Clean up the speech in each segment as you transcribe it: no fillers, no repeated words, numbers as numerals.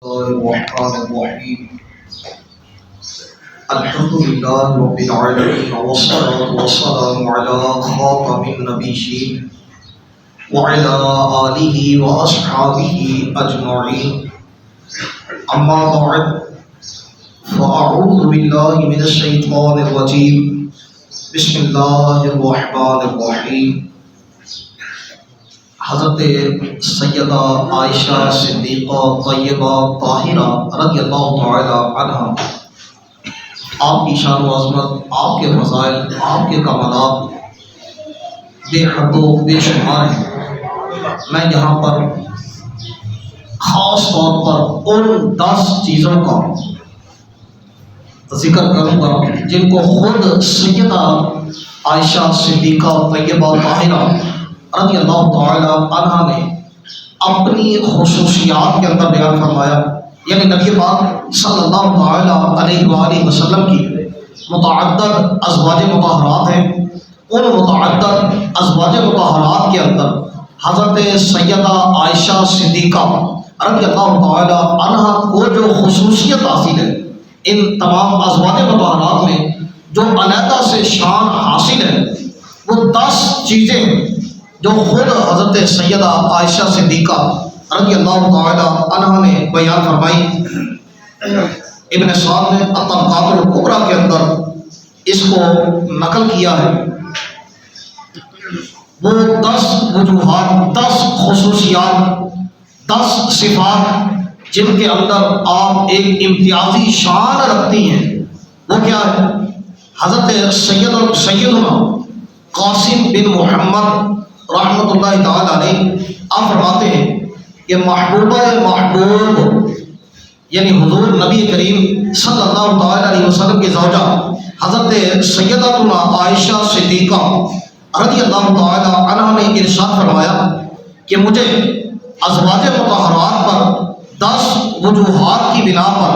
الرحمن الرحيم الحمد لله رب العالمين والصلاة والسلام على خاتم النبيين وعلى آله وأصحابه أجمعين أما بعد فأعوذ بالله من الشيطان الرجيم بسم الله الرحمن الرحيم حضرت سیدہ عائشہ صدیقہ طیبہ طاہرہ رضی اللہ تعالی عنہ، آپ کی شان و عظمت، آپ کے فضائل، آپ کے کمالات بے حد و بے شمار ہیں۔ میں یہاں پر خاص طور پر ان 10 چیزوں کا ذکر کروں گا جن کو خود سیدہ عائشہ صدیقہ طیبہ طاہرہ رضی اللہ تعالی عنہ نے اپنی خصوصیات کے اندر بیان فرمایا، یعنی نبی پاک صلی اللہ تعالی علیہ وآلہ وسلم کی متعدد ازواج مطہرات ہیں۔ ان متعدد ازواج مطہرات کے اندر حضرت سیدہ عائشہ صدیقہ رضی اللہ تعالی عنہ کو جو خصوصیت حاصل ہے، ان تمام ازواج مطہرات میں جو علیحدہ سے شان حاصل ہے، وہ 10 چیزیں جو خود حضرت سیدہ عائشہ صدیقہ رضی اللہ تعالی عنہ نے بیان فرمائی۔ ابن سعد نے الطبقات الکبریٰ کے اندر اس کو نقل کیا ہے۔ وہ 10 وجوہات، 10 خصوصیات، 10 صفات جن کے اندر آپ ایک امتیازی شان رکھتی ہیں، وہ کیا ہے؟ حضرت سیدنا قاسم بن محمد رحمۃ اللہ تعالی علیہ آپ فرماتے ہیں کہ محبوبہ محبوب یعنی حضور نبی کریم صلی اللہ تعالی علیہ وسلم کی زوجہ حضرت سیدتنا عائشہ صدیقہ رضی اللہ تعالی عنہ نے ارشاد فرمایا کہ مجھے ازواج مطہرات پر 10 وجوہات کی بنا پر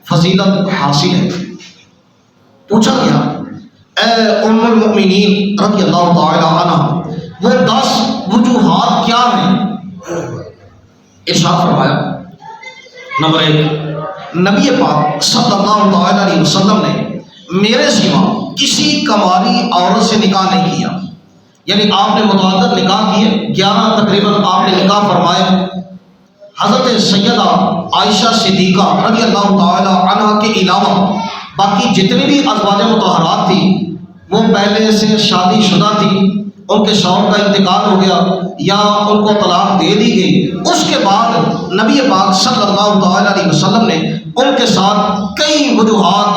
فضیلت حاصل ہے۔ پوچھا گیا اے ام المؤمنین رضی اللہ تعالی عنہ، وہ 10 وجوہات کیا ہیں؟ ارشاد فرمایا، نمبر 1، نبی پاک صلی اللہ تعالی علیہ وسلم نے میرے سوا کسی کماری عورت سے نکاح نہیں کیا، یعنی آپ نے متعدد نکاح کیے، 11 تقریباً آپ نے نکاح فرمائے۔ حضرت سیدہ عائشہ صدیقہ رضی اللہ تعالی عنہ کے علاوہ باقی جتنی بھی ازواج مطہرات تھیں وہ پہلے سے شادی شدہ تھی، ان کے شوہر کا انتقال ہو گیا یا ان کو طلاق دے دی گئی۔ اس کے بعد نبی پاک صلی اللہ تعالی علیہ وسلم نے ان کے ساتھ کئی وجوہات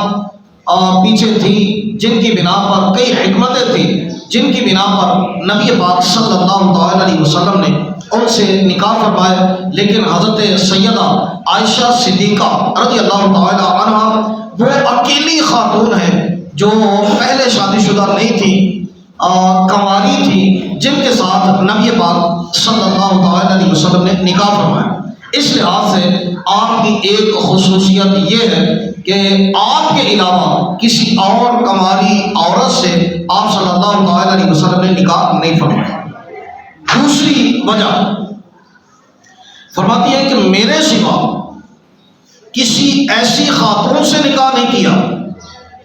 پیچھے تھیں، جن کی بنا پر کئی حکمتیں تھیں، جن کی بنا پر نبی پاک صلی اللہ تعالی علیہ وسلم نے ان سے نکاح فرمایا۔ لیکن حضرت سیدہ عائشہ صدیقہ رضی اللہ تعالی عنہ وہ اکیلی خاتون ہے جو پہلے شادی شدہ نہیں تھی، کنواری تھی، جن کے ساتھ نبی پاک صلی اللہ تعالی علیہ وسلم نے نکاح فرمایا۔ اس لحاظ سے آپ کی ایک خصوصیت یہ ہے کہ آپ کے علاوہ کسی اور کنواری عورت سے آپ صلی اللہ تعالی علیہ وسلم نے نکاح نہیں فرمایا۔ دوسری وجہ فرماتی ہے کہ میرے سوا کسی ایسی خاتون سے نکاح نہیں کیا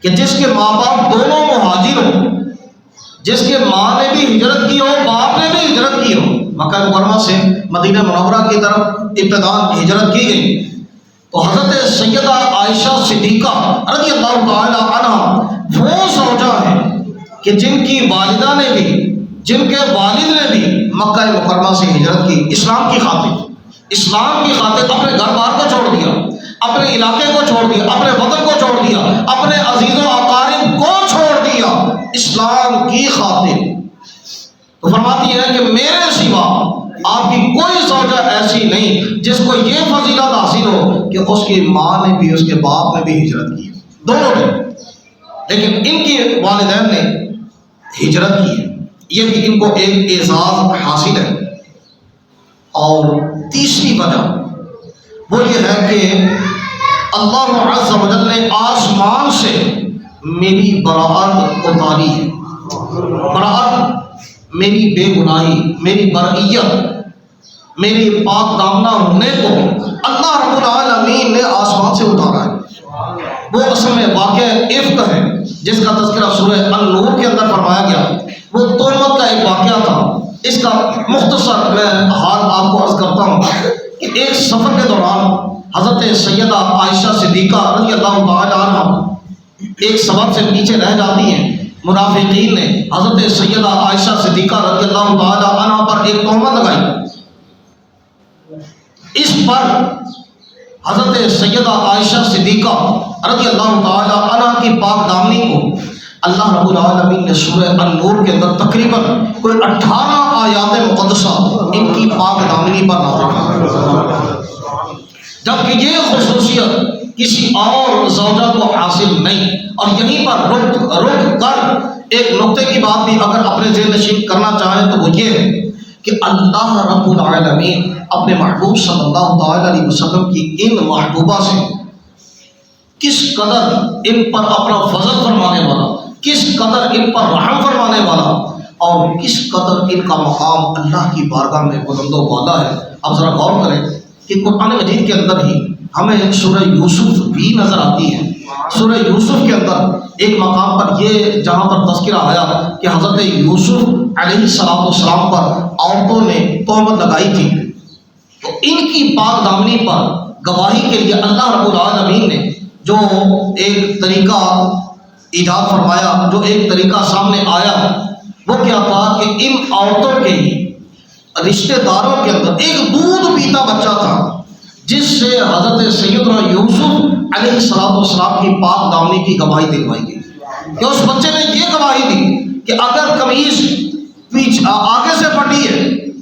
کہ جس کے ماں باپ دونوں مہاجر ہوں، جس کے ماں نے بھی ہجرت کی ہو، باپ نے بھی ہجرت کی ہو۔ مکہ مکرمہ سے مدینہ منورہ کی طرف ابتداء ہجرت کی گئی، تو حضرت سیدہ عائشہ صدیقہ رضی اللہ تعالی عنہ وہ زوجہ ہیں کہ جن کی والدہ نے بھی، جن کے والد نے بھی مکہ مکرمہ سے ہجرت کی، اسلام کی خاطر، اسلام کی خاطر اپنے گھر بار کو چھوڑ دیا، اپنے علاقے کو چھوڑ دیا، اپنے وطن کو چھوڑ دیا، اپنے عزیز و اقارب کو چھوڑ دیا اسلام کی خاطر۔ تو فرماتی ہے کہ میرے سوا آپ کی کوئی زوجہ ایسی نہیں جس کو یہ فضیلت حاصل ہو کہ اس کی ماں نے بھی، اس کے باپ نے بھی ہجرت کی، دونوں نے، لیکن ان کی والدین نے ہجرت کی ہے، یہ بھی ان کو ایک اعزاز حاصل ہے۔ اور تیسری وجہ وہ یہ ہے کہ اللہ عز و جل نے آسمان سے میری براعت اتاری ہے، براعت، میری بے گناہی، میری برئیت، میری پاک دامنہ ہونے کو اللہ رب سے اتارا ہے۔ وہ اصل میں واقعہ عفق ہے جس کا تذکرہ سورہ النور کے اندر فرمایا گیا۔ وہ تہمت کا ایک واقعہ تھا۔ اس کا مختصر میں حال آپ کو عرض کرتا ہوں کہ ایک سفر کے دوران حضرت سیدہ عائشہ صدیقہ رضی اللہ تعالی عنہ ایک سبب سے پیچھے رہ جاتی ہیں۔ منافقین نے حضرت سیدہ عائشہ صدیقہ رضی اللہ تعالی عنہ پر ایک تہمت لگائی۔ اس پر حضرت سیدہ عائشہ صدیقہ رضی اللہ تعالی عنہ کی پاک دامنی کو اللہ رب العالمین نے سورہ النور کے اندر تقریباً کوئی 18 آیات مقدسہ ان کی پاک دامنی پر نازل کی، جبکہ یہ خصوصیت کسی اور زوجہ کو حاصل نہیں۔ اور یہیں پر رک کر ایک نقطے کی بات بھی اگر اپنے ذہن نشین کرنا چاہیں تو وہ یہ ہے کہ اللہ رب العالمین اپنے محبوب صلی اللہ تعالی علیہ وسلم کی ان محبوبہ سے کس قدر ان پر اپنا فضل فرمانے والا، کس قدر ان پر رحم فرمانے والا، اور کس قدر ان کا مقام اللہ کی بارگاہ میں بلند و بالا ہے۔ اب ذرا غور کریں کہ قرآن مجید کے اندر ہی ہمیں سورہ یوسف بھی نظر آتی ہے۔ سورہ یوسف کے اندر ایک مقام پر یہ جہاں پر تذکرہ آیا کہ حضرت یوسف علیہ السلام پر عورتوں نے تہمت لگائی تھی، تو ان کی پاک دامنی پر گواہی کے لیے اللہ رب العالمین نے جو ایک طریقہ ایجاد فرمایا، جو ایک طریقہ سامنے آیا، وہ کیا تھا کہ ان عورتوں کے ہی رشتہ داروں کے اندر ایک دودھ پیتا بچہ تھا جس سے حضرت سیدنا یوسف علیہ السلام کی پاک دامنی کی گواہی دلوائی گئی کہ اس بچے نے یہ گواہی دی کہ اگر قمیص آگے سے پھٹی ہے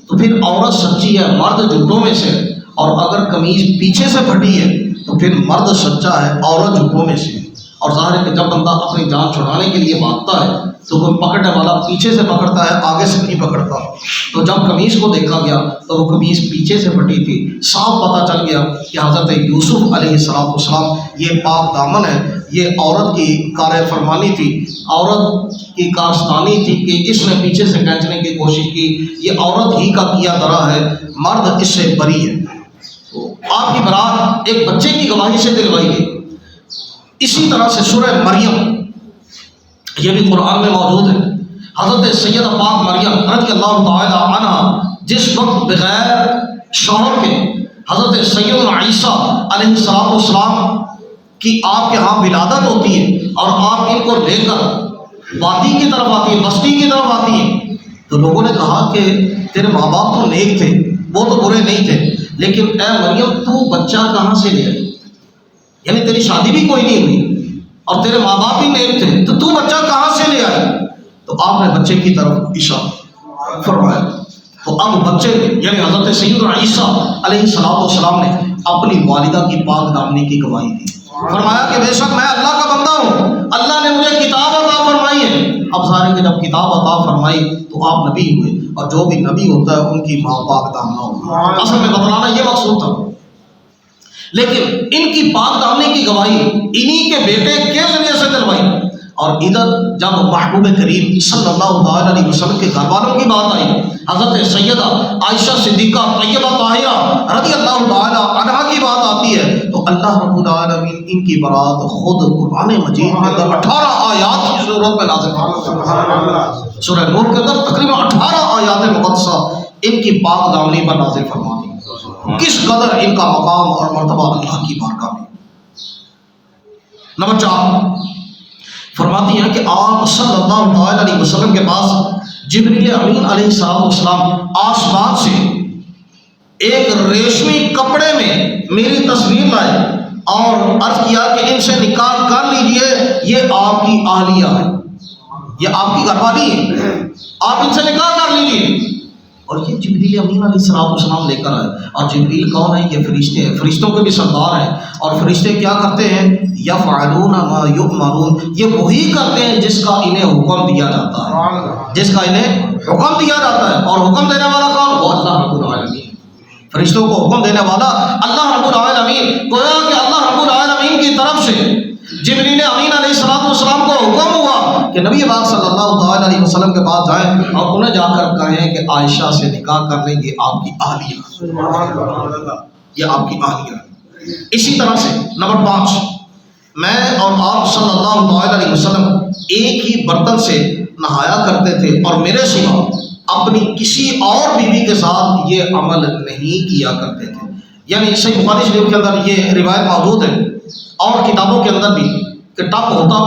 تو پھر عورت سچی ہے، مرد جھوٹوں میں سے، اور اگر قمیص پیچھے سے پھٹی ہے تو پھر مرد سچا ہے، عورت جھوٹوں میں سے۔ اور ظاہر ہے کہ جب بندہ اپنی جان چھڑانے کے لیے بھاگتا ہے تو کوئی پکڑنے والا پیچھے سے پکڑتا ہے، آگے سے نہیں پکڑتا۔ تو جب قمیص کو دیکھا گیا تو وہ قمیص پیچھے سے پھٹی تھی، صاف پتہ چل گیا کہ حضرت یوسف علیہ السلام یہ پاک دامن ہے، یہ عورت کی کار فرمانی تھی، عورت کی کارستانی تھی کہ اس نے پیچھے سے کھینچنے کی کوشش کی، یہ عورت ہی کا کیا درا ہے، مرد اس سے بری ہے۔ تو آپ کی برات ایک بچے کی گواہی سے دلوائی گئی۔ اسی طرح سے سورہ مریم، یہ بھی قرآن میں موجود ہے۔ حضرت سیدہ پاک مریم رضی اللہ تعالی عنہ جس وقت بغیر شوہر کے حضرت سیدنا عیسیٰ علیہ السلام کی آپ کے ہاں ولادت ہوتی ہے اور آپ ان کو لے کر وادی کی طرف آتی ہے، بستی کی طرف آتی ہے، تو لوگوں نے کہا کہ تیرے ماں باپ تو نیک تھے، وہ تو برے نہیں تھے، لیکن اے مریم تو بچہ کہاں سے لے آئی؟ یعنی تیری شادی بھی کوئی نہیں ہوئی اور تیرے ماں باپ بھی نیک تھے، تو بچہ کہاں سے لے آئی؟ تو آپ نے بچے کی طرف اشارہ فرمایا۔ تو اب بچے یعنی حضرت سیدنا عیسیٰ علیہ السلام نے اپنی والدہ کی پاک دامنی کی گواہی دی، فرمایا کہ بے شک میں اللہ کا بندہ ہوں، اللہ نے مجھے کتاب عطا فرمائی ہے۔ اب ظاہر ہے کہ جب کتاب عطا فرمائی تو آپ نبی ہوئے، اور جو بھی نبی ہوتا ہے ان کی ماں پاک دامنہ ہوتی ہے، اصل میں بتلانا یہ مقصود تھا۔ لیکن ان کی پاک دامنی کی گواہی انہی کے بیٹے کے ذریعے سے دلوائی۔ اور ادھر جب محبوب کریم صلی اللہ تعالی علیہ وسلم کے گھر والوں کی بات آئی، حضرت سیدہ عائشہ صدیقہ طیبہ طاہرہ رضی اللہ تعالی عنہا کی بات آتی ہے، تو اللہ رب العالمین ان کی برات خود قرآن مجید کے اندر 18 آیات کی صورت میں نازل فرمائی۔ سورہ نور کے اندر تقریباً 18 آیات مقدسہ ان کی پاک دامنی پر نازل فرمائی۔ کس قدر ان کا مقام اور مرتبہ اللہ کی بارگاہ میں۔ نمبر 4 فرماتی ہیں کہ آپ صلی اللہ علیہ وسلم کے پاس جبریل امین علیہ السلام آسمان سے ایک ریشمی کپڑے میں میری تصویر لائے اور عرض کیا کہ ان سے نکاح کر لیجئے، یہ آپ کی اہلیہ ہے، یہ آپ کی گھر والی ہے، آپ ان سے نکاح کر لیجئے۔ اور یہ جبریل امین علیہ السلام لے کر آئے، اور جبریل کون ہے؟ یہ فرشتے ہیں، فرشتوں کے بھی سردار ہیں، اور فرشتے کیا کرتے ہیں؟ یفعلون ما یؤمرون، یہ وہی کرتے ہیں جس کا انہیں حکم دیا جاتا ہے، جس کا انہیں حکم دیا جاتا ہے۔ اور حکم دینے والا کون؟ وہ اللہ رب العالمین، فرشتوں کو حکم دینے والا اللہ رب العالمین۔ گویا کہ اللہ رب العالمین کی طرف سے جبریل امین علیہ السلام کو حکم ہوا کہ نبی پاک صلی اللہ تعالی علیہ وسلم کے پاس جائیں اور انہیں جا کر کہیں کہ عائشہ سے نکاح کر لیں، یہ آپ کی اہلیہ، یہ آپ کی اہلیہ۔ اسی طرح سے نمبر 5، میں اور آپ صلی اللہ علیہ وسلم ایک ہی برتن سے نہایا کرتے تھے اور میرے سوا اپنی کسی اور بیوی کے ساتھ یہ عمل نہیں کیا کرتے تھے. یعنی صحیح بخاری شریف کے اندر یہ روایت موجود ہے اور کتابوں کے اندر بھی کہ ٹب ہوتا،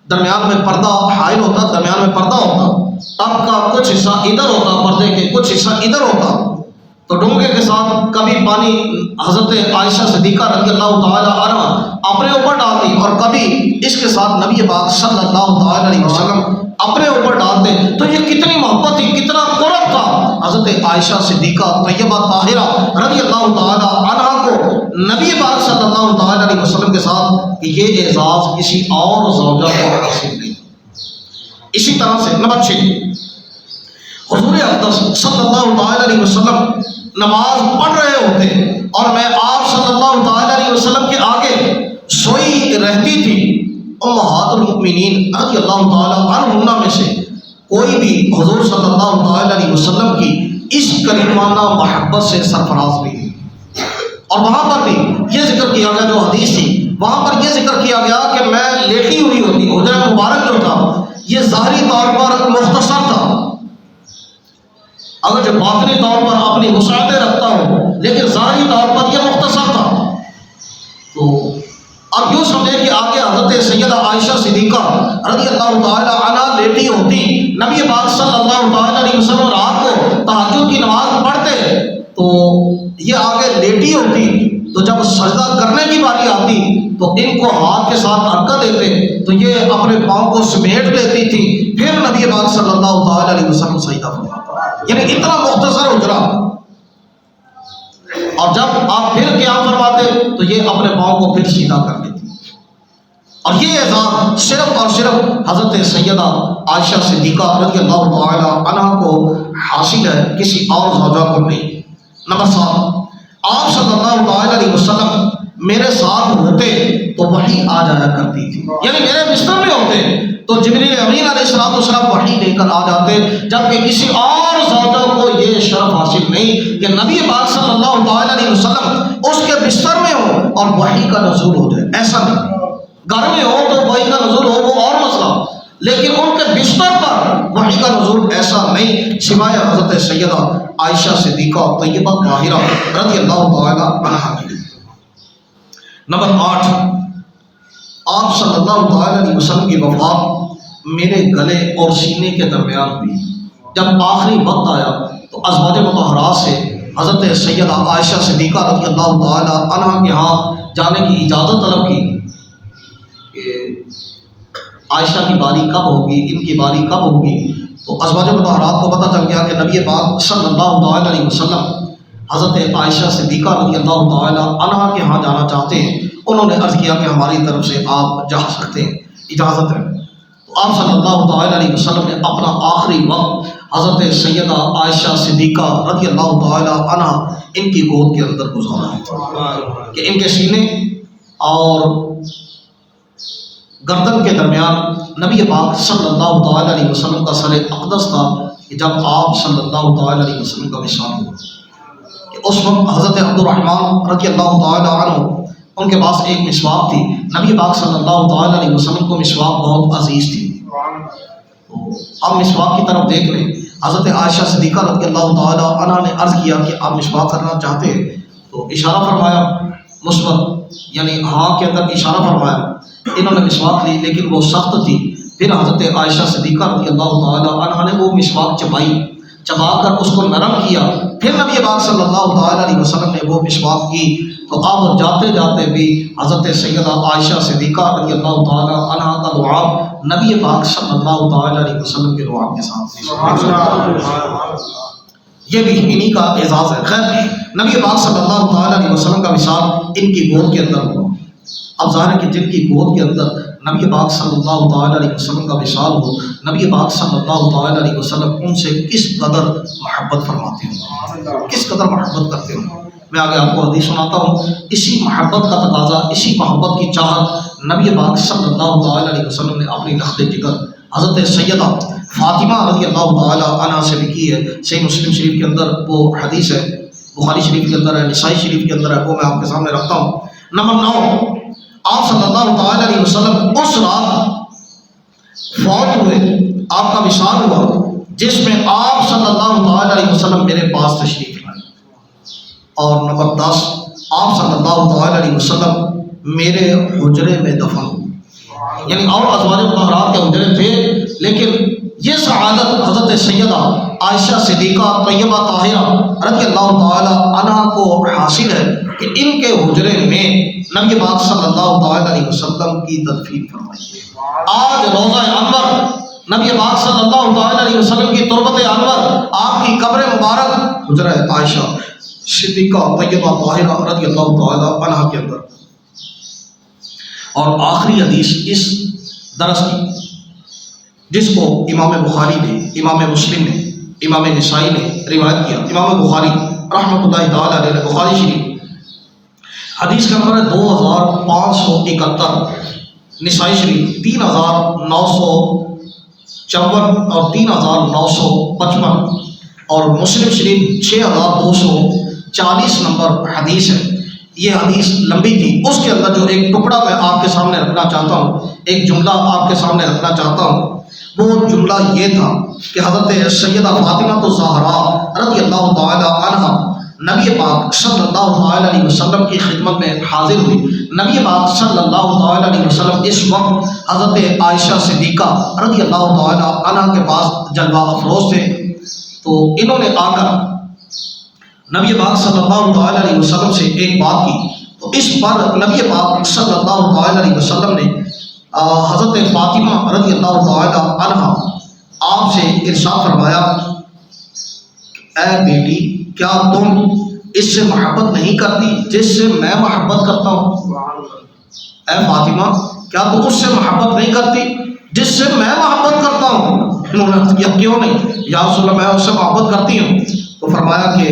درمیان میں پردہ حائل ہوتا، درمیان میں پردہ ہوتا، ٹب کا کچھ حصہ ادھر ہوتا، پردے کے کچھ حصہ ادھر ہوتا، تو ڈونگے کے ساتھ کبھی پانی حضرت عائشہ صدیقہ رضی اللہ تعالی عنہ اپنے اوپر ڈالتی اور کبھی اس کے ساتھ نبی پاک صلی اللہ تعالی علیہ وسلم اپنے اوپر ڈالتے. تو یہ کتنی محبت تھی، کتنا قرب تھا حضرت عائشہ صدیقہ طیبہ طاہرہ رضی اللہ تعالی عنہ کو نبی پاک صلی اللہ تعالی علیہ وسلم کے ساتھ کہ یہ اعزاز کسی اور زوجہ کو حاصل نہیں. اسی طرح سے نمبر 6، حضور اقدس صلی اللہ تعالی علیہ وسلم نماز پڑھ رہے ہوتے اور میں آپ صلی اللہ تعالی علیہ وسلم کے آگے سوئی رہتی تھی. امہات المؤمنین رضی اللہ تعالی عنہن میں سے کوئی بھی حضور صلی اللہ تعالی علیہ وسلم کی اس کریمانہ محبت سے سرفراز نہیں. اور وہاں پر بھی یہ ذکر کیا گیا، جو حدیث تھی وہاں پر یہ ذکر کیا گیا کہ میں لیٹی ہوئی ہوتی، حجرہ مبارک جو تھا یہ ظاہری طور پر مختصر تھا، اگر جو باطنی طور پر اپنی وسعتیں رکھتا ہوں لیکن ظاہری طور پر یہ مختصر تھا. تو اب یوں سمجھے کہ آگے حضرت سیدہ عائشہ صدیقہ رضی اللہ تعالی عنہ لیٹی ہوتی، نبی پاک صلی اللہ تعالی علیہ وسلم رات کو تہجد کی نماز پڑھتے تو یہ آگے لیٹی ہوتی، تو جب سجدہ کرنے کی باری آتی تو ان کو ہاتھ کے ساتھ حرکت دیتے تو یہ اپنے پاؤں کو سمیٹ لیتی تھی، پھر نبی پاک صلی اللہ تعالی علیہ وسلم سجدہ فرماتا. یعنی اتنا مختصر حجرا، اور جب آپ پھر قیام فرماتے تو یہ اپنے پاؤں کو پھر سیدھا کر لیتی. اور یہ اعزاز صرف اور صرف حضرت سیدہ عائشہ صدیقہ رضی اللہ تعالی عنہ کو حاصل ہے، کسی اور زوجہ کو نہیں. نمبر 7، آپ صلی اللہ تعالی علیہ وسلم میرے ساتھ ہوتے تو وحی آ جایا کرتی تھی. یعنی میرے بستر میں ہوتے تو جبریل امین علیہ السلام وحی لے کر آ جاتے، جبکہ کسی اور زوجہ کو یہ شرف حاصل نہیں کہ نبی پاک صلی اللہ تعالی علیہ وسلم اس کے بستر میں ہو اور وحی کا نزول ہو جائے. ایسا نہیں، گھر میں ہو تو وحی کا نزول ہو وہ اور مسئلہ، لیکن ان کے بستر پر وحی کا نزول ایسا نہیں سوائے حضرت سیدہ عائشہ صدیقہ طیبہ طاہرہ رضی اللہ تعالی عنہا کی. نمبر 8، آپ صلی اللہ تعالی علیہ وسلم کی وفات میرے گلے اور سینے کے درمیان ہوئی. جب آخری وقت آیا تو ازواج مطہرات سے حضرت سیدہ عائشہ صدیقہ رضی اللہ تعالی عنہا کے ہاں جانے کی اجازت طلب کی کہ عائشہ کی باری کب ہوگی، ان کی باری کب ہوگی. تو ازواج مطہرات کو پتہ چل گیا کہ نبی پاک صلی اللہ تعالی علیہ وسلم حضرت عائشہ صدیقہ رضی اللہ تعالی عنہا کے ہاں جانا چاہتے ہیں. انہوں نے عرض کیا کہ ہماری طرف سے آپ جا سکتے ہیں، اجازت ہے. تو آپ صلی اللہ تعالی علیہ وسلم نے اپنا آخری وقت حضرت سیدہ عائشہ صدیقہ رضی اللہ تعالی عنہا ان کی گود کے اندر گزارا کہ ان کے سینے اور گردن کے درمیان نبی پاک صلی اللہ تعالی علیہ وسلم کا سر اقدس تھا کہ جب آپ صلی اللہ تعالی علیہ وسلم کا وصال ہوا کہ اس وقت حضرت عبد الرحمن رضی اللہ تعالی عنہ ان کے پاس ایک مسواک تھی. نبی پاک صلی اللہ تعالی علیہ وسلم کو مسواک بہت عزیز تھی. تو آپ مسواک کی طرف دیکھ لیں. حضرت عائشہ صدیقہ رضی اللہ تعالی عنہ نے عرض کیا کہ آپ مسواک کرنا چاہتے ہیں، تو اشارہ فرمایا مثبت، یعنی ہاں کے اندر اشارہ فرمایا. انہوں نے مسواک لی لیکن وہ سخت تھی. پھر حضرت عائشہ صدیقہ رضی اللہ تعالی عنہ نے وہ مسواک چبا کر اس کو نرم کیا. پھر نبی پاک صلی اللہ تعالی علیہ وسلم نے وہ مسواک کی. تو اب جاتے جاتے بھی حضرت سیدہ عائشہ صدیقہ رضی اللہ تعالی عنہ کا دعا نبی پاک صلی اللہ تعالی علیہ وسلم کے دعا کے ساتھ یہ بھی انہی کا اعزاز ہے. خیر، نبی پاک صلی اللہ تعالی علیہ وسلم کا وصال ان کی گود کے اندر ہوا. اب ظاہر ہے کہ جن کی گود کے اندر نبی پاک صلی اللہ تعالی علیہ وسلم کا وصال ہو، نبی پاک صلی اللہ تعالی علیہ وسلم ان سے کس قدر محبت فرماتے ہیں، کس قدر محبت کرتے ہیں. میں آگے آپ کو حدیث سناتا ہوں. اسی محبت کا تقاضا، اسی محبت کی چاہت نبی پاک صلی اللہ تعالی علیہ وسلم نے اپنی لخت جگر حضرت سیدہ فاطمہ رضی اللہ تعالی عنہا سے بھی کی ہے. صحیح مسلم شریف کے اندر وہ حدیث ہے، بخاری شریف کے اندر ہے، نسائی شریف کے اندر ہے، وہ میں آپ کے سامنے رکھتا ہوں۔ نمبر 9، آپ صلی اللہ تعالی علیہ وسلم اس رات فوت ہوئے، آپ کا وصال ہوا، جس میں آپ صلی اللہ تعالی علیہ وسلم میرے پاس تشریف لائے۔ اور نمبر 10، آپ صلی اللہ تعالی علیہ وسلم میرے حجرے میں دفن ہوئے۔ یعنی اور ازواج مطہرات کے حجرے تھے، لیکن یہ سعادت حضرت سیدہ عائشہ صدیقہ طیبہ طاہرہ رضی اللہ تعالی عنہا کو حاصل ہے کہ ان کے حجرے میں نبی پاک صلی اللہ تعالی علیہ وسلم کی تدفین فرمائی۔ آج روضہ انور نبی پاک صلی اللہ تعالی علیہ وسلم کی تربت انور، آپ کی قبر مبارک حجرہ عائشہ صدیقہ طیبہ طاہرہ رضی اللہ تعالی عنہا کے اندر۔ اور آخری حدیث اس درس کی، جس کو امام بخاری نے، امام مسلم نے، امام نسائی نے روایت کیا۔ امام بخاری رحمۃ اللہ تعالی علیہ نے بخاری شریف حدیث کا نمبر ہے 2571، نسائی شریف 3954 اور 3955، اور مسلم شریف 6240 نمبر حدیث ہے۔ یہ حدیث لمبی تھی، اس کے اندر جو ایک ٹکڑا میں آپ کے سامنے رکھنا چاہتا ہوں، ایک جملہ آپ کے سامنے رکھنا چاہتا ہوں، وہ جملہ یہ تھا کہ حضرت سیدہ فاطمہ الزہراء رضی اللہ تعالی عنہا نبی پاک صلی اللہ تعالی علیہ وسلم کی خدمت میں حاضر ہوئی۔ نبی پاک صلی اللہ تعالی علیہ وسلم اس وقت حضرت عائشہ صدیقہ رضی اللہ تعالی عنہا کے پاس جلوہ افروز تھے، تو انہوں نے آ کر نبی پاک صلی اللہ تعالی علیہ وسلم سے ایک بات کی، تو اس پر نبی پاک صلی اللہ تعالی علیہ وسلم نے حضرت فاطمہ رضی اللہ تعالی عنہا آپ سے ارشاد فرمایا، اے بیٹی کیا تم اس سے محبت نہیں کرتی جس سے میں محبت کرتا ہوں؟ اے فاطمہ کیا تم اس سے محبت نہیں کرتی جس سے میں محبت کرتا ہوں؟ انہوں نے کیا کیوں نہیں یا رسول اللہ، میں اس سے محبت کرتی ہوں۔ تو فرمایا کہ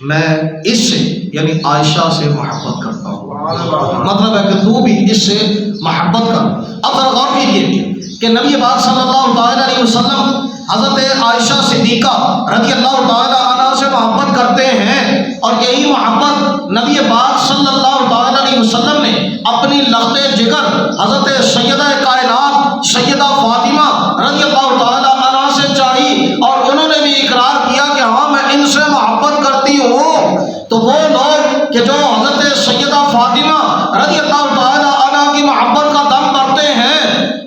میں اس سے یعنی عائشہ سے محبت کرتا ہوں، مطلب ہے کہ تو بھی اس سے محبت کر۔ اب ذرا غور کیجیے کہ نبی پاک صلی اللہ تعالی علیہ وسلم حضرت عائشہ صدیقہ رضی اللہ تعالی عنہا سے محبت کرتے ہیں، اور یہی محبت نبی پاک صلی اللہ تعالی علیہ وسلم نے اپنی لخت جگر حضرت سیدہ کائنات سیدہ فاطمہ رضی اللہ تعالی عنہا سے چاہی، اور انہوں نے بھی اقرار کیا کہ ہاں میں ان سے محبت کرتی ہوں۔ تو وہ لوگ کہ جو حضرت سیدہ فاطمہ رضی اللہ تعالی عنہا کی محبت کا دم کرتے ہیں،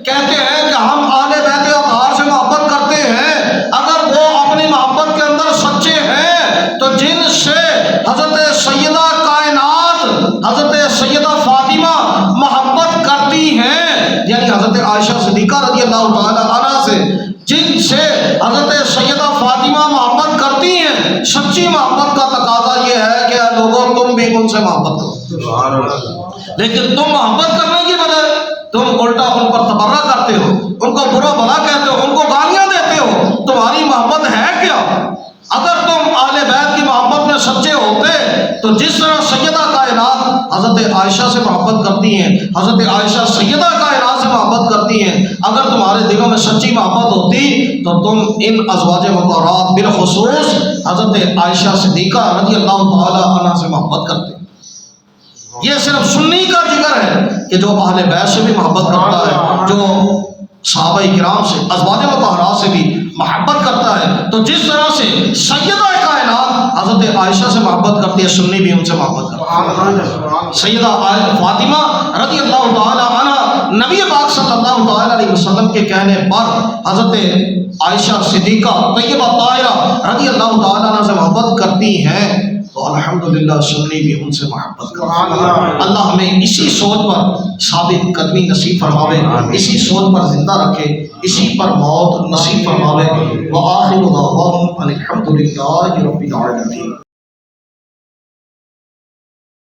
کہتے ہیں کہ ہم اہل بیت اطہار سے محبت کرتے ہیں، اگر وہ اپنی محبت کے اندر سچے ہیں تو جن سے حضرت سیدہ کائنات حضرت سیدہ فاطمہ محبت کرتی ہیں، یعنی حضرت عائشہ صدیقہ رضی اللہ تعالی عنہا سے جن سے حضرت سیدہ فاطمہ محبت کرتی ہیں، سچی محبت کا تقاضا یہ ہے کہ اے لوگوں تم بھی ان سے محبت کرو، لیکن تم محبت کرنے کی بجائے تم الٹا ان پر تبرہ کرتے ہو، ان کو برا بھلا کہتے ہو، ان کو گالیاں دیتے ہو، تمہاری محبت ہے کیا؟ اگر تم اہل بیت کی محبت میں سچے ہوتے تو جس طرح سیدہ کائنات حضرت عائشہ سے محبت کرتی ہیں، حضرت عائشہ سیدہ کائنات سے محبت کرتی ہیں، اگر تمہارے دلوں میں سچی محبت ہوتی تو تم ان ازواج مطہرات بالخصوص حضرت عائشہ صدیقہ رضی اللہ تعالی عنہا سے محبت کرتے۔ یہ صرف سنی کا جگر ہے کہ جو اہل بیت سے بھی محبت کرتا ہے، جو صحابہ کرام سے ازواج مطہرات سے بھی محبت کرتا ہے، تو جس طرح سے سیدہ کائنات حضرت عائشہ سے محبت کرتی ہے، سنی بھی ان سے محبت کرتا ہے۔ سیدہ فاطمہ رضی اللہ تعالی عنہا نبی پاک صلی اللہ تعالی علیہ وسلم کے کہنے پر حضرت عائشہ صدیقہ طیبہ طاہرہ رضی اللہ تعالی عنہ سے محبت کرتی ہیں، تو الحمدللہ سنی بھی ان سے محبت کرتے ہیں۔ اللہ ہمیں اسی سوچ پر ثابت قدمی نصیب فرماوے، اسی سوچ پر زندہ رکھے، اسی پر موت نصیب فرماوے۔ وآخر دعواہم الحمدللہ رب العالمین۔